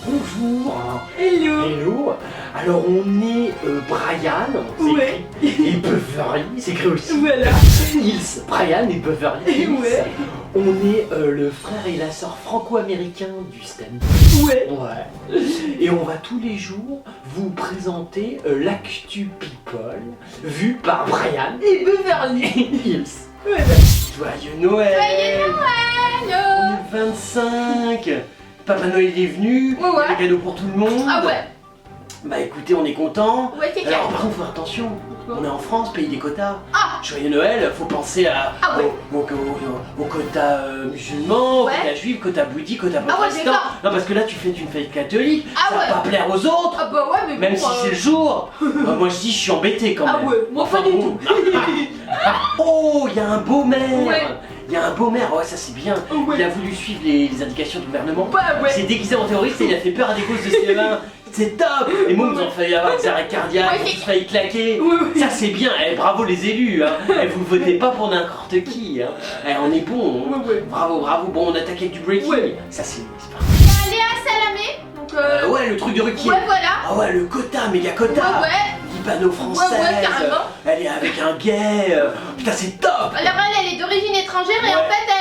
Bonjour. Hello. Hello. Alors on est Brian, Ouais. et Beverly, c'est écrit aussi. Voilà. Hills. Brian et Beverly Hills. Ouais. On est le frère et la sœur franco-américain du stand. Ouais. Ouais. Et on va tous les jours vous présenter l'actu people vu par Brian Et Beverly. Hills. Voilà. Joyeux Noël. Joyeux Noël. 2025. Papa Noël est venu, Ouais, ouais. des cadeaux pour tout le monde. Ah ouais. Bah écoutez, on est content. Ouais, c'est Alors clair. par contre, faut faire attention. On est en France, pays des quotas. Ah. Joyeux Noël, faut penser à, Ah ouais. aux quotas musulmans, aux Ouais. quotas juifs, quotas bouddhiques, quotas Ah ouais, protestants. d'accord. Non, parce que là, tu fais une fête catholique, Ah ça va ouais. pas plaire aux autres. Ah bah ouais, mais Même bon, si c'est le jour. Moi, je dis, je suis embêté quand Ah même. ouais, moi pas du tout. Oh, il y a un beau maire. Ouais. Il y a un beau maire, ouais, ça c'est bien. Ouais. Il a voulu suivre les indications du gouvernement. Bah Il ouais. s'est déguisé en terroriste et il a fait peur à des causes de cinéma. C'est top. Et moi, vous en failli avoir des arrêts cardiaques, Ouais, vous c'est- failli claquer. Ouais, ouais. Ça c'est bien. Eh, bravo les élus. Hein. Eh, vous votez pas pour n'importe qui. Hein. Eh, on est bon. Hein. Ouais, ouais. Bravo, bravo. Bon, on attaque avec du breaking. Ouais. Ça c'est pas. Il y a Léa Salamé. Donc Ouais, le truc de Ruquier. ouais, voilà. Ah ouais, le quota, méga quota. Ouais, ouais. Libano-française. Ouais, carrément. Elle est avec un gay. Putain, c'est top. Alors elle est d'origine étrangère et Ouais. en fait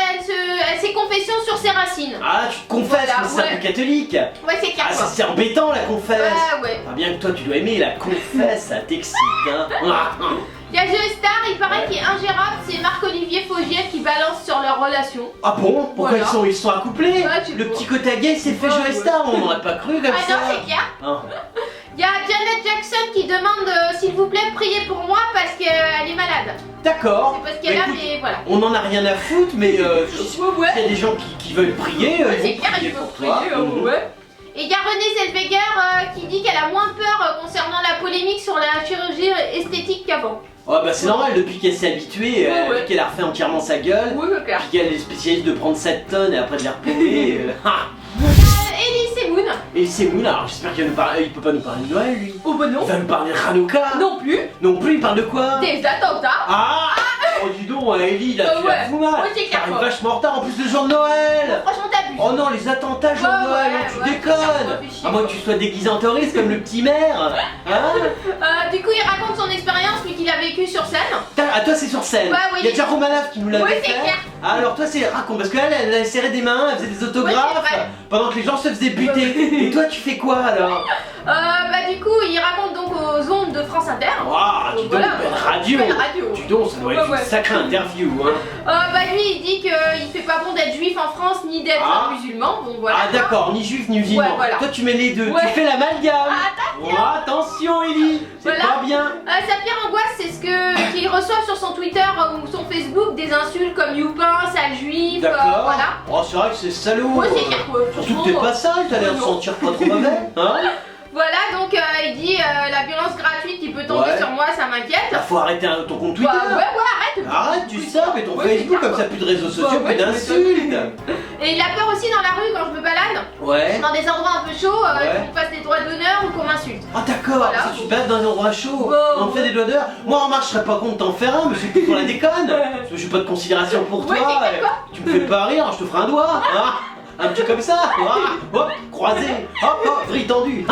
elle s'est confession sur ses racines. Ah, tu te confesses, Voilà, mais c'est un ouais. peu catholique. Ouais, c'est clair Ah, quoi. c'est embêtant la confesse. Ouais, ouais. Pas bien que toi tu dois aimer la confesse, ça t'excite, hein. Il y a Geostar, il paraît Ouais. qu'il est ingérable, c'est Marc-Olivier Fogiel qui balance sur leur relation. Ah bon? Pourquoi Voilà. ils sont accouplés? Ouais, tu Le vois. petit quota gay s'est fait Ouais, jouer ouais. star, on n'aurait pas cru comme Ah ça. non, c'est clair. Hein. Il y a Janet Jackson qui demande s'il vous plaît priez pour moi parce qu'elle est malade. D'accord. C'est parce qu'elle Bah, a écoute, des. Voilà. on en a rien à foutre, mais s'il Ouais, y a des gens qui veulent prier, Ouais, ils c'est vont clair, prier il faut pour prier, toi. Mhm. ouais. Et il y a Renée Zellweger qui dit qu'elle a moins peur concernant la polémique sur la chirurgie esthétique qu'avant. Ouais, bah c'est normal, depuis qu'elle s'est habituée, Ouais, ouais. depuis qu'elle a refait entièrement sa gueule, Oui, c'est clair. puis qu'elle est spécialiste de prendre 7 tonnes et après de les repaumer. Elise Semoun. Et c'est Moon, alors j'espère qu'il peut pas nous parler de Noël lui. Oh bah non. Il va nous parler de Hanouka. Non plus. Non plus, il parle de quoi? Des attentats. Ah. Oh dis donc, Ellie, là tu Ouais. la fous mal. Ouais, c'est clair, T'arrives quoi. vachement en retard, en plus le jour de Noël. Franchement t'abuses. Oh non, les attentats jour de Ouais, Noël, ouais, non, tu ouais, déconnes. ça me fait chier, À moins que quoi. tu sois déguisé en terroriste comme le petit maire. Hein? Du coup il raconte son expérience lui qu'il a vécu sur scène. À toi c'est sur scène. Ouais, oui. Il y a déjà Romanov qui nous l'avait Ouais, c'est fait. clair. Ah, alors toi c'est raconte, parce qu'elle elle serrait des mains, elle faisait des autographes Ouais, c'est vrai. pendant que les gens se faisaient buter. Et toi tu fais quoi alors? Bah du coup il raconte donc aux ondes de France Inter. Waouh, tu Voilà. donnes une belle radio. Belle radio. Tu donc, ça doit être Ouais, ouais. une sacrée interview. Hein. Bah lui il dit qu'il fait pas bon d'être juif en France ni d'être Ah. musulman. Bon voilà. Ah d'accord, ni juif ni musulman. Ouais, voilà. Toi tu mets les deux, Ouais. tu fais l'amalgame. Attention. Oh, attention Ellie, c'est Voilà. pas bien. Sa pire angoisse c'est ce que qu'il reçoit sur son Twitter ou son Facebook des insultes comme Youpin, sale juif, D'accord. voilà. Oh c'est vrai que c'est salaud. Ouais c'est clair quoi. Surtout que t'es franchement. pas sale, t'as l'air de Non. sentir pas trop mauvais. Hein? Voilà donc il dit la violence gratuite qui peut tomber Ouais. sur moi ça m'inquiète. Là, faut arrêter ton compte Twitter. Bah, ouais arrête. Arrête, tu sais, mais ton Ouais, c'est Facebook, clair, comme ça, plus de réseaux sociaux, Ouais, plus ouais, d'insultes. Et il a peur aussi dans la rue quand je me balade, Ouais. dans des endroits un peu chauds, Ouais. qu'on me fasse des droits d'honneur ou qu'on m'insulte. Ah d'accord, Voilà. ça tu te balades dans un endroit chaud, Bah, on te fait des doigts d'heure. Moi en marche je serais pas con de t'en faire un, mais c'est plus pour la déconne. Parce que j'ai pas de considération pour Ouais, toi. c'est quoi Tu me fais pas rire, je te ferai un doigt. Hein, un petit comme ça. Hop, croisé. Hop, hop, vrille tendue.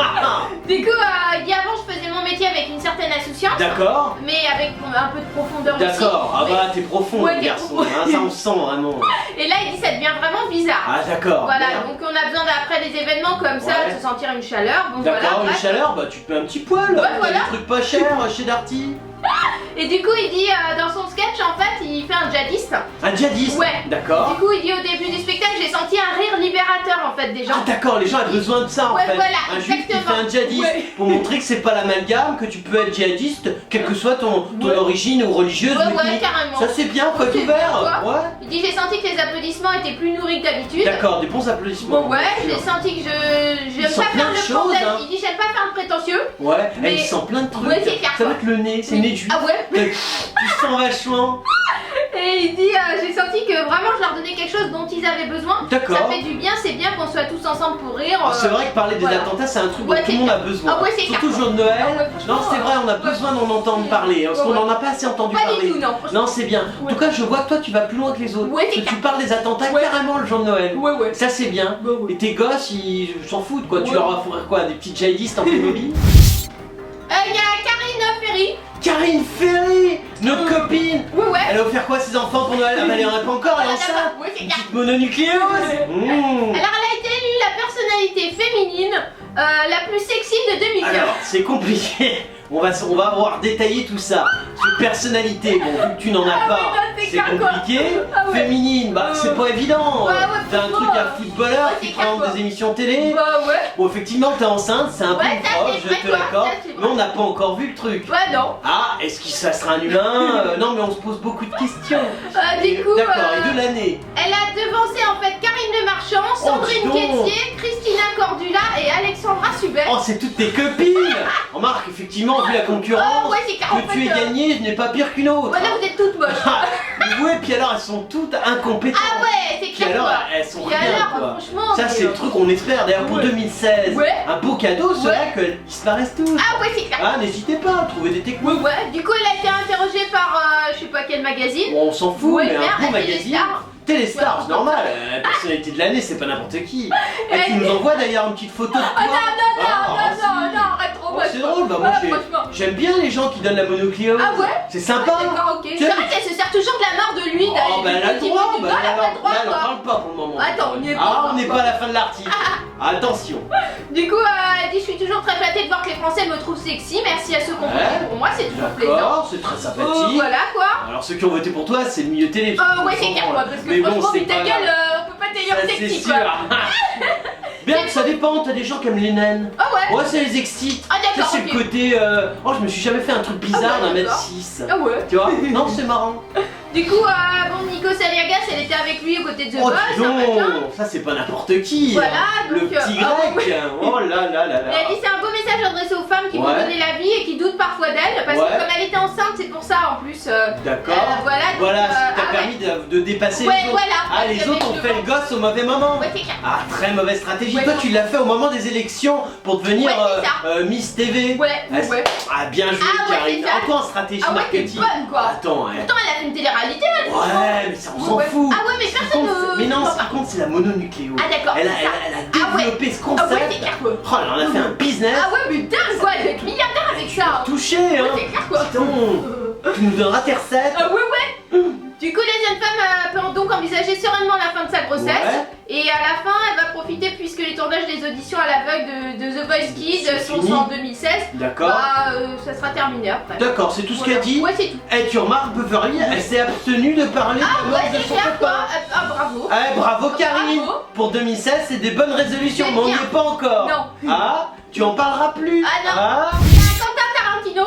Du coup il dit avant je faisais mon métier avec une certaine insouciance, D'accord. mais avec un peu de profondeur aussi. D'accord. Ah Oui. bah t'es profond Ouais, mon t'es garçon. profond. Hein, ça on sent vraiment. Et là il dit ça devient vraiment bizarre. Ah d'accord. Voilà, Merde. donc on a besoin après des événements comme ça Ouais. de se sentir une chaleur. Bon voilà. D'accord, une bref. chaleur, bah tu te mets un petit poil. Ouais, T'as voilà. des trucs pas chers chez Darty. Et du coup il dit dans son sketch en fait il fait un djihadiste. Un djihadiste. Ouais. D'accord. Du coup il dit au début du spectacle j'ai senti un rire libérateur en fait des gens. Ah d'accord, les gens ont besoin de ça en Ouais, fait. voilà, un juif qui fait exactement. un djihadiste Ouais. pour montrer que c'est pas l'amalgame, que tu peux être djihadiste, quelle que soit ton Ouais. origine ou religieuse Ouais, ou ouais, ethnique. carrément. Ça c'est bien, faut être C'est ouvert. bien, quoi. Ouais. Il dit j'ai senti que les applaudissements étaient plus nourris que d'habitude. D'accord, des bons applaudissements. Bon ouais, bien j'ai sûr. senti que Il j'aime sent pas plein faire de le choses, bordel. hein. Il dit j'aime pas faire le prétentieux. Ouais, Mais- il sent plein de trucs. Ouais, c'est clair, ça va quoi. être le nez, c'est le nez de juif. Ah ouais. Tu sens vachement. Et Et il dit j'ai senti que vraiment je leur donnais quelque chose dont ils avaient besoin. D'accord. Ça fait du bien, c'est bien qu'on soit tous ensemble pour rire. C'est vrai que parler des voilà. attentats, c'est un truc dont Ouais, tout le monde a besoin. Ah ouais, c'est Surtout le clair. jour de Noël. Ah ouais, franchement, Non, c'est vrai, on a ouais. besoin d'en entendre parler. Parce qu'on n'en a pas assez entendu Pas parler. du tout, non. Non, c'est bien. En Ouais. tout cas, je vois que toi, tu vas plus loin que les autres. Ouais, Parce c'est que tu parles des attentats Ouais. carrément le jour de Noël. Ouais. Ça, c'est bien. Bah ouais. Et tes gosses, ils s'en foutent quoi. Tu Ouais. leur as fourré quoi? Des petits djihadistes en Playmobil? Il y a Karine Ferry. Karine Ferry, notre copine. Ouais. Elle a offert quoi à ses enfants pour Noël? Ah bah elle en a pas encore, elle est enceinte. Ouais, c'est Une clair. petite mononucléose. Alors, elle a été élue la personnalité féminine la plus sexy de 2015. Alors, c'est compliqué. On va voir détailler tout ça. Sur personnalité, bon, vu que tu n'en as Ah pas, ouais, non, c'est c'est clair, quoi. compliqué. Ah ouais. Féminine, bah c'est pas évident. Ouais, ouais, T'as un franchement, truc à footballeur ouais, qui c'est clair, présente quoi. des émissions télé. Bah ouais. Bon, effectivement, t'es enceinte, c'est un peu Ouais, une ça, preuve, c'est je vrai, te quoi. l'accorde. Ça, c'est vrai. Mais on n'a pas encore vu le truc. Ouais, non. Ah, est-ce que ça sera un humain? Non, mais on se pose beaucoup de questions. Du coup, D'accord, et de l'année. elle a devancé en fait Karine Le Marchand, Sandrine dis donc. Quétier, Christina Cordula et Alexandra Subert. Oh, c'est toutes tes copines. Remarque, effectivement, vu la concurrence, Oh, ouais, c'est clair, en que tu fait, aies gagné, je n'ai pas pire qu'une autre. Voilà, vous êtes toutes moches. Ah, ouais, puis alors elles sont toutes incompétentes. Ah ouais, c'est Puis clair. alors quoi. elles sont Puis rien alors, quoi. franchement. Ça mais, c'est le truc qu'on espère d'ailleurs pour ouais. 2016. Ouais. Un beau cadeau serait qu'ils disparaissent tous. Ah ouais, c'est clair. Ah, n'hésitez pas à trouver des techniques. Ouais, du coup, elle a été interrogée par je sais pas quel magazine. Bon, on s'en fout, Ouais, mais merde, un beau elle fait des magazine. stars. Téléstar, Ouais. c'est normal. La personnalité de l'année, c'est pas n'importe qui. Et tu nous envoies d'ailleurs une petite photo de toi. Ah non, Ah, si. arrête trop Oh, moche. c'est drôle, bah moi Ouais, franchement. j'aime bien les gens qui donnent la monocléose. Ah ouais. C'est sympa. D'accord, ok. Tiens. C'est vrai qu'elle se sert toujours de la mort de lui. Oh bah elle a le droit, bah, elle a pas le droit, là, elle en quoi. parle pas pour le moment. Attends, on y est pas Ah, on encore, n'est quoi. pas à la fin de l'article. Attention. Du coup, elle dit je suis toujours très flattée de voir que les Français me trouvent sexy. Merci à ceux qui ont voté Ouais. pour moi, c'est toujours plaisant. D'accord, c'est très sympathique. Voilà quoi. Alors ceux qui ont voté pour toi, c'est le milieu télé. Ouais, c'est clair quoi, parce que Mais bon, franchement, c'est vu ta pas gueule, grave. on peut pas t'élire Ça, c'est sexy sûr. quoi. Bien, ça dépend, t'as des gens qui aiment les naines. Ah ouais. Ouais, ça les excite. Ah Ça, d'accord, c'est ok. le côté. Oh, je me suis jamais fait un truc bizarre Ah ouais, d'un d'accord. m6. Ah ouais. Tu vois? Non, c'est marrant. Du coup, bon, Nico Saliagas, elle était avec lui aux côtés de The Oh, Boss, dis un machin. donc, ça c'est pas n'importe qui. Voilà, Le donc, petit ah grec. Oh là là là Elle a là. dit c'est un beau message adressé aux femmes qui vont Ouais. donner la vie et qui doutent parfois d'elle parce Ouais. que comme elle était enceinte, c'est pour ça en plus. D'accord. voilà. donc, Voilà, ça t'a ah permis de dépasser Ouais, les autres. voilà. Ah, les Avec autres ont le fait le gosse au mauvais moment. Ouais, c'est clair. Ah, très mauvaise stratégie. Ouais, Toi, non. tu l'as fait au moment des élections pour devenir Ouais, c'est ça. Miss TV. Ouais, Ah, ouais. Ah, bien joué, Ah, ouais, Karine. c'est ça. Encore en stratégie Ah ouais, t'es marketing. bonne quoi. Attends, hein. Pourtant, elle a fait une télé-réalité. elle. Ouais, mais ça, on s'en Ouais. fout. Ah ouais, mais Ce qui personne compte, ne. Mais non, n'en ce qui parle. compte, c'est la mononucléose. Ah d'accord. Elle a, c'est ça. elle a Ah ouais. développé ce Ah concept. ouais, c'est clair quoi. Oh, elle en a fait un business. Ah ouais, mais dingue quoi, elle va être milliardaire avec ça. Touché, Ouais, hein. c'est clair quoi. Putain, tu nous donneras tes recettes. Ah ouais. Du coup, les jeunes femmes peuvent donc envisager sereinement la fin de sa grossesse. Ouais. Et à la fin, elle va profiter puisque les tournages des auditions à l'aveugle de The Voice Kids C'est sont fini. en 2016. D'accord. Bah, ça sera terminé après. D'accord, c'est tout ce qu'elle dit. Ouais, c'est tout. Eh, tu remarques, Beverly, elle s'est abstenue de parler Ah de la ouais, mort de c'est son clair quoi. copain. Ah bravo. Eh, bravo Karine. Bravo. Pour 2016, c'est des bonnes résolutions, C'est mais on n'y bien. est pas encore. Non. Ah, tu en parleras plus. Ah non. Ah, Il y a Quentin Tarantino.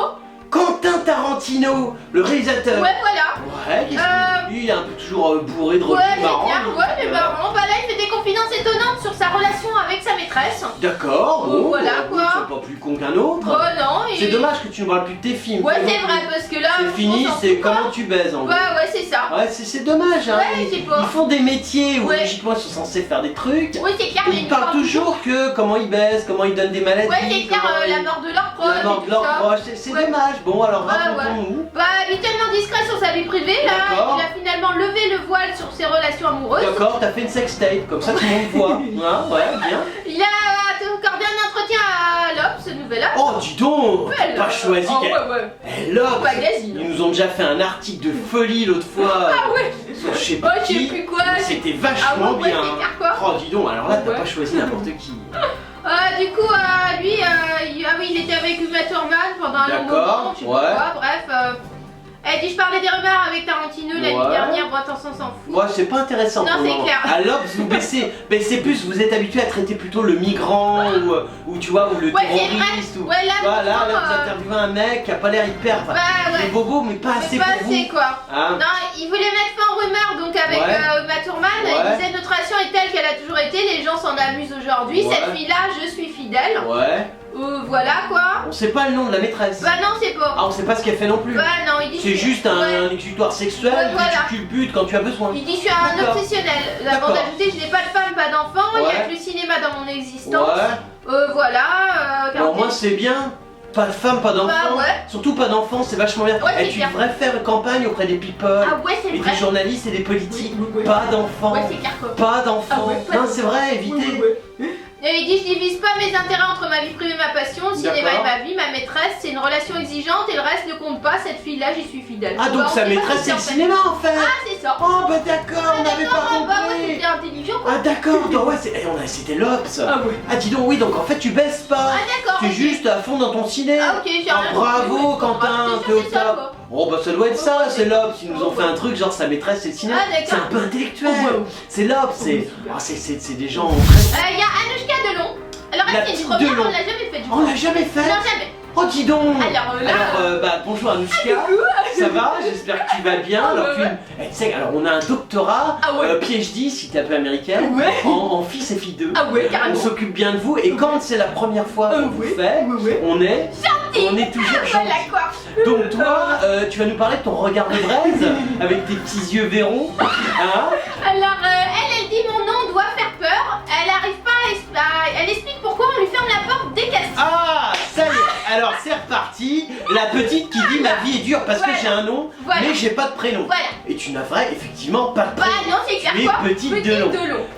Quentin Tarantino, le réalisateur. Ouais, voilà. Ouais, qu'est-ce qu'il- lui, il est un peu toujours bourré de Ouais, revues c'est marrantes. bien. Ouais, mais marrant. Bah là, il fait des confidences étonnantes sur sa relation avec sa maîtresse. D'accord, Oh, voilà, bon, quoi. c'est pas plus con qu'un autre. Oh non. C'est dommage que tu ne parles plus de tes films. Ouais, Toi c'est non vrai plus. parce que là. C'est fini, on s'en c'est fout, quoi. comment tu baises en gros. Ouais, c'est ça. Ouais, c'est dommage, hein. Ouais, je sais pas. Ils font des métiers où Ouais. logiquement ils sont censés faire des trucs. Oui, c'est clair. Et mais ils parlent toujours que comment ils baissent, comment ils donnent des maladies. Ouais, c'est clair, comment la ils- mort de leur proche. la mort et de tout leurs ça. proches. C'est Ouais. dommage. Bon, alors Ouais, racontons-nous. Bah, il est tellement discret sur sa vie privée là, D'accord. il a finalement levé le voile sur ses relations amoureuses. D'accord, t'as fait une sextape, comme ça tout le monde voit. Ouais, bien. Il a accordé un entretien à l'Obs, ce nouvel Obs. Oh, dis donc, Belle. t'as pas choisi Oh, qu'elle. ouais. Elle l'a. Magazine. Ils nous ont déjà fait un article de folie l'autre fois. Ah ouais. Sur je sais Oh, pas je sais qui. plus quoi. C'était Ah vachement ouais, bien. c'est clair, quoi. Oh, dis donc, alors là, t'as Ouais. pas choisi n'importe qui. Du coup, lui, ah oui, il était avec Uma Thurman pendant un long D'accord, moment, je sais ouais. pas quoi, bref. Elle dit je parlais des rumeurs avec Tarantino la nuit Ouais. dernière, bon attention, on s'en fout. Ouais, c'est pas intéressant. Non, pour le c'est moment. clair. À l'Obs, vous baissez. Mais c'est plus, vous êtes habitué à traiter plutôt le migrant ou tu vois, ou le Ouais, c'est terroriste. vrai. Ou... Ouais, là, Voilà, là, franchement, vous interviewez un mec qui a pas l'air hyper. Enfin, Bah il est ouais. bobo, mais pas assez C'est pas pour assez vous. quoi. Hein Non, il voulait mettre fin aux rumeurs donc avec Ouais. Uma Thurman. Ouais. Il disait notre relation est telle qu'elle a toujours été, les gens s'en amusent aujourd'hui. Ouais. Cette fille-là, je suis fidèle. Ouais. Voilà quoi. On sait pas le nom de la maîtresse. Bah non, c'est pas. Ah, on sait pas ce qu'elle fait non plus. Bah non, il dit. C'est juste un exutoire sexuel Ouais, voilà. que tu culbutes quand tu as besoin. Il dit je suis un D'accord. obsessionnel. D'accord. Avant d'ajouter, je n'ai pas de femme, pas d'enfant. Il y a Ouais. que le cinéma dans mon existence. Ouais. Voilà. Bon, moi c'est bien. Pas de femme, pas d'enfant. Bah ouais. Surtout pas d'enfant, c'est vachement bien. Ouais, c'est Tu bien. devrais faire campagne auprès des people, Ah ouais, c'est et vrai. des journalistes et des politiques. Oui. Pas d'enfants. Ouais, c'est clair quoi. Pas d'enfants. Ah ouais, pas Non, d'enfants. c'est vrai, évitez. Et il dit je divise pas mes intérêts entre ma vie privée et ma passion, le cinéma et D'accord. ma vie, ma maîtresse, c'est une relation exigeante et le reste ne compte pas, cette fille-là j'y suis fidèle. Ah, donc Bah, on sa sait pas maîtresse si c'est le en fait. cinéma en fait. Ah c'est ça. Oh, bah d'accord, on n'avait pas Bah ouais, compris. c'était intelligent quoi. Ah, d'accord, donc, ouais, c'était l'Obs. Ah ouais. Ah, dis donc, oui, donc en fait tu baisses pas. Ah d'accord. T'es ok. juste à fond dans ton ciné. Ah ok, j'ai Ah, rien bravo, compris, oui. Quentin, Ah, t'es au c'est ça, top. quoi. Oh bah ça doit être ça, c'est l'Obs, ils nous ont fait un truc genre sa maîtresse c'est le cinéma. Ah, d'accord. C'est un peu intellectuel. Oh, ouais. C'est l'Obs, c'est super. ah, c'est des gens très... Il y a Anushka Delon. Alors La elle c'est petite une première, Delon. on l'a jamais fait du On coup. l'a jamais fait. Non jamais. Oh dis donc. Alors là. Bah bonjour Anoushka, ça va? J'espère que tu vas bien. Ah, Alors, ouais, tu sais, alors on a un doctorat, Ah ouais. PhD si t'es un peu américaine, Ouais. en fils et filles d'eux. Ah ouais, On carrément. s'occupe bien de vous et quand c'est la première fois qu'on vous ouais. fait, Ouais. on est toujours Voilà gentils. quoi. Donc toi, tu vas nous parler de ton regard de braise avec tes petits yeux verrons, hein? Alors elle dit mon nom doit faire peur. Elle arrive pas elle explique pourquoi on lui ferme la porte dès qu'elle. Ah, ça y est. Alors c'est reparti. La petite qui dit ma vie est dure parce que Voilà. j'ai un nom, Voilà. mais j'ai pas de prénom. Voilà. Et tu n'avais effectivement pas de Bah prénom. non c'est clair Tu es quoi. petite Delon.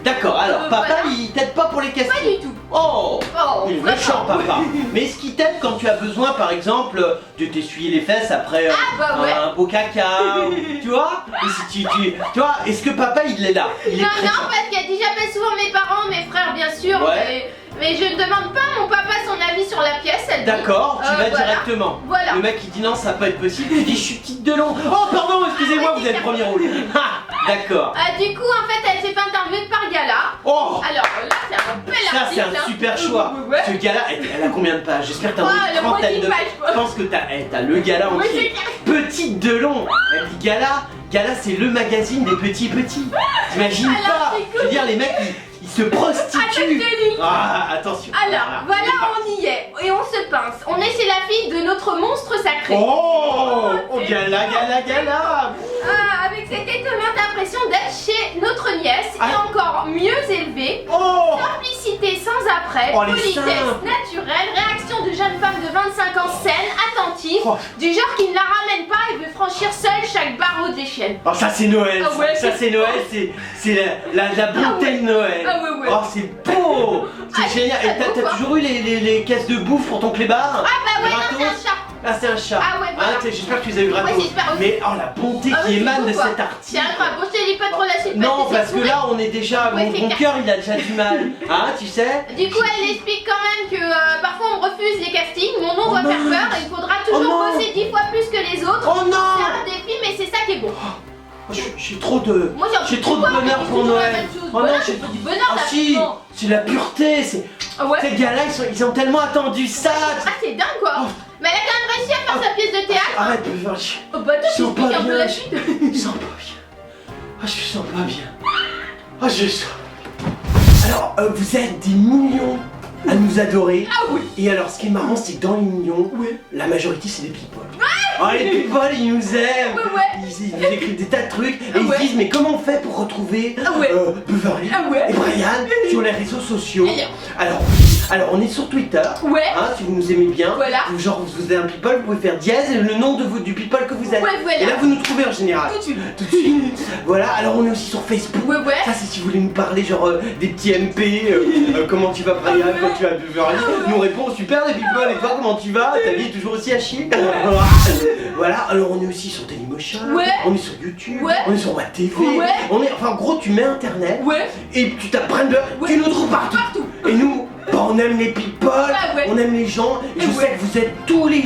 D'accord, alors papa voilà. il t'aide pas pour les Pas questions. du tout. Oh, Oh, il est vraiment. méchant papa. Mais est-ce qu'il t'aide quand tu as besoin par exemple de t'essuyer les fesses après bah ouais. un beau caca ou- tu vois? Et si tu vois, est-ce que papa il est là? Il est Non, présent. non, parce qu'elle dit jamais souvent mes parents, mes frères, bien sûr. Ouais. Mais je ne demande pas à mon papa son avis sur la pièce. Elle dit. D'accord, tu vas voilà. directement. Voilà. Le mec il dit non ça va pas être possible, tu dis je suis petite Delon. Oh pardon, excusez-moi, Ah, ouais, vous êtes c'est premier rôle. Ah, d'accord. Du coup, en fait, elle s'est fait interviewer par Gala. Oh, Alors là, c'est un bel ça c'est article. un super choix. Ouais. Ce gars-là, elle a combien de pages? J'espère que t'as Ouais, une le moins trentaine d'une de page, quoi. Je pense que t'as le gala Oui, entier. c'est clair. Petite Delon. Elle dit gala. Gala c'est le magazine des petits. T'imagines Alors, pas? c'est cool. Je veux dire les mecs ils se prostituent. Ah, Ah attention. Alors, voilà, on y est. Et on se pince. On est chez la fille de notre monstre sacré. Oh, gala. Avec cette étonnante impression d'être chez notre nièce. Et Ah. encore mieux élevée. Oh. Simplicité sans après, Oh, les politesse seins. naturelle, réaction de jeune femme de 25 ans saine, attentive, Oh. du genre qui ne la ramène pas et veut franchir seule chaque barreau de l'échelle. Oh ça c'est Noël. Ah ouais. Ça c'est Noël, c'est la bonté de Noël. Ah ouais. Oh c'est beau. C'est Ah, génial. c'est Et beau, t'as quoi. toujours eu les caisses de bouffe pour ton clébard? Ah bah ouais, non, c'est Gratos. un chat. Ah c'est un chat. Ah ouais, voilà. J'espère que tu les as eu gratos. Ouais, j'espère aussi. Mais oh la bonté Ah qui ouais, c'est émane beau, de quoi. cet C'est article. incroyable. Bon, je te dis pas trop la suite. Non, parce que c'est là on est déjà, Ouais, mon c'est clair. cœur il a déjà du mal. Hein, tu sais? Du coup, elle explique quand même que parfois on me refuse les castings, mon nom Oh doit faire mince. peur et il faudra toujours Oh non. bosser 10 fois plus que les autres. Oh C'est non. un défi, mais c'est ça qui est bon. J'ai trop de... Moi, J'ai trop de bonheur pour Noël. Oh non, j'ai pas du bonheur Ah là. si, non. c'est la pureté, c'est... Ah ouais. Ces gars-là, ils ont tellement attendu ça. Ah, c'est dingue quoi. Oh. Mais elle a quand même réussi à faire sa pièce de théâtre. Arrête de faire chier. Oh bah toi, Ils tu sont expliques pas un peu bien. la suite. Je sens pas bien. Ah, je sens pas bien. Ah, je sens... Alors, vous êtes des millions à nous adorer. Ah oui. Et alors, ce qui est marrant, c'est que dans les millions, la majorité, c'est des people. Ah, les people, ils nous aiment. Ouais. Ils nous écrivent des tas de trucs et Ah ils se ouais. disent mais comment on fait pour retrouver Ah ouais. Beverly Ah ouais. et Brian sur les réseaux sociaux? Alors on est sur Twitter. Ouais. Hein, si vous nous aimez bien. Voilà. Ou genre vous êtes un people, vous pouvez faire dièse et le nom du people que vous êtes. Ouais, voilà. Et là vous nous trouvez en général. Tout de suite. Tout de suite. Voilà. Alors on est aussi sur Facebook. Ouais. Ça c'est si vous voulez nous parler genre des petits MP, comment tu vas Brian, ouais. quand tu vas Beverly, nous répond super les people et toi comment tu vas? Ta vie est toujours aussi à chier? Voilà, alors on est aussi sur Dailymotion, Ouais. on est sur YouTube, Ouais. on est sur WebTV, Ouais. on est, enfin en gros tu mets internet Ouais. et tu tapes Brenda, Ouais. tu nous trouves partout. Partout. Et nous, bah, on aime les people, Ah ouais. on aime les gens, et je Ouais. sais que vous êtes tous les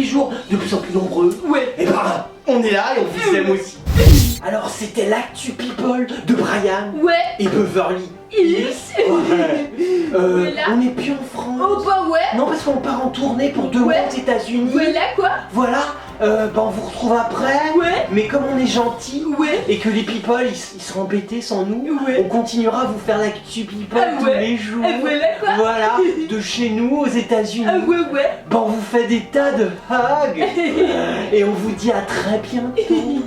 jours, de plus en plus nombreux. Ouais. Et bah on est là et on vous aime aussi. Alors c'était l'actu people de Brian Ouais. et Beverly Hills. Ouais. Voilà. On n'est plus en France. Oh bah ouais. Non, parce qu'on part en tournée pour 2 mois Ouais. aux États-Unis. Voilà quoi. Voilà, bah on vous retrouve après. Ouais. Mais comme on est gentils Ouais. et que les people ils seront embêtés sans nous, Ouais. on continuera à vous faire l'actu people Ah tous ouais. les jours. Ah voilà quoi. Voilà, de chez nous aux États-Unis. Ah ouais. Bah on vous fait des tas de hugs et on vous dit à très bientôt.